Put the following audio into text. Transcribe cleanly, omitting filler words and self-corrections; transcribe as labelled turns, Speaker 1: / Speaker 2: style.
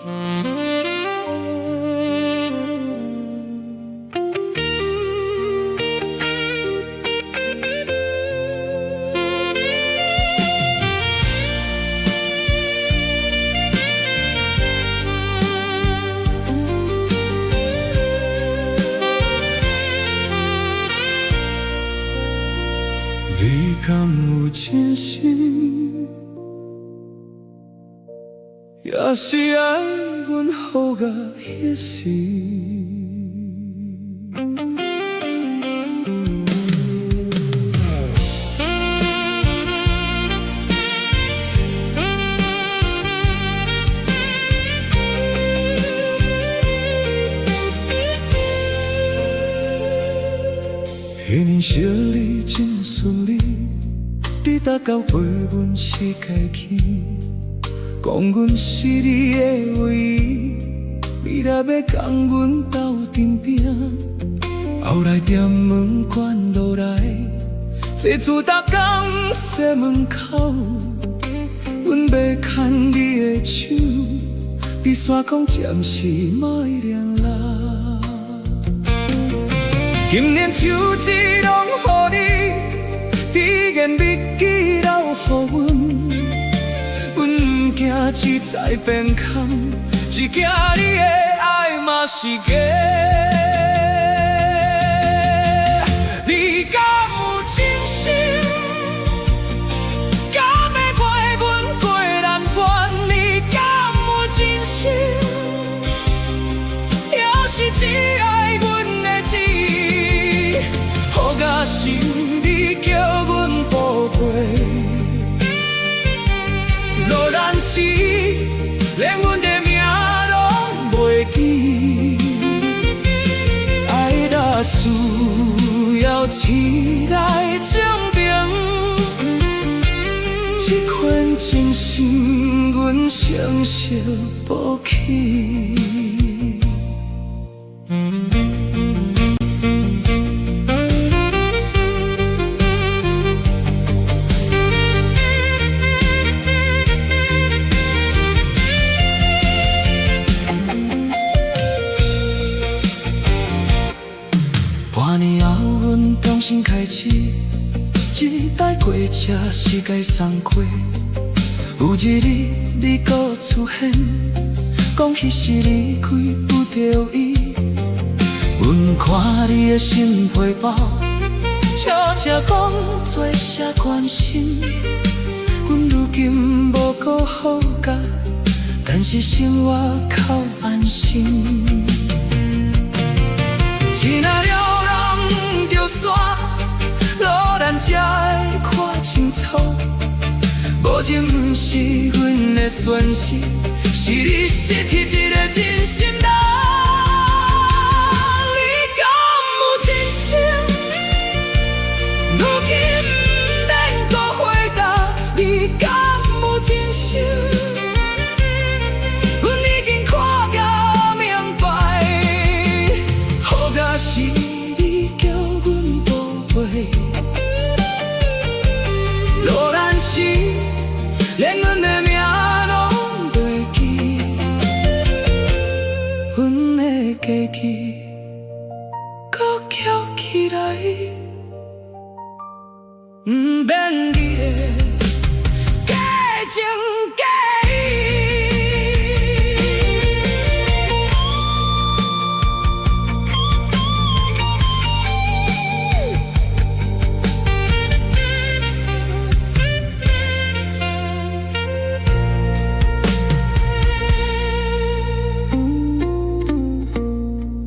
Speaker 1: 你敢有真心，也是爱阮好甲迄时？迄年小你真顺利，你达到陪阮世界去，讲阮是你的唯一，你若要讲阮斗阵边，后来店门关落来，坐厝逐工洗门口，阮要牵你的手，你煞讲暂时莫联络。今年秋季拢予你，只言笔记留予阮。阮不惊只在变空，只惊你的爱嘛是假。你敢有真心？敢要陪阮过难关？你敢有真心？还是只爱阮的旨意？好甲心你叫阮宝贝，落难时连阮的名拢袂记。爱若需要钱来证明，这款真心阮承受不起。半年后，阮重新开始，一台过车世界送过。有一日，你搁出现，讲彼时你开不着伊。阮看你的新皮包，悄悄讲做些关心。阮如今无搁好甲，但是生活靠安心。钱若了人着煞，路咱才会看清楚。无情不是阮的损失，是你失去一个真心人。你敢有真心？如今不免搁回答。你敢有真心？阮已经看甲明白，好甲是你叫阮宝贝，落难时连阮的名拢袂记，阮的家己搁翘起来，不免记的。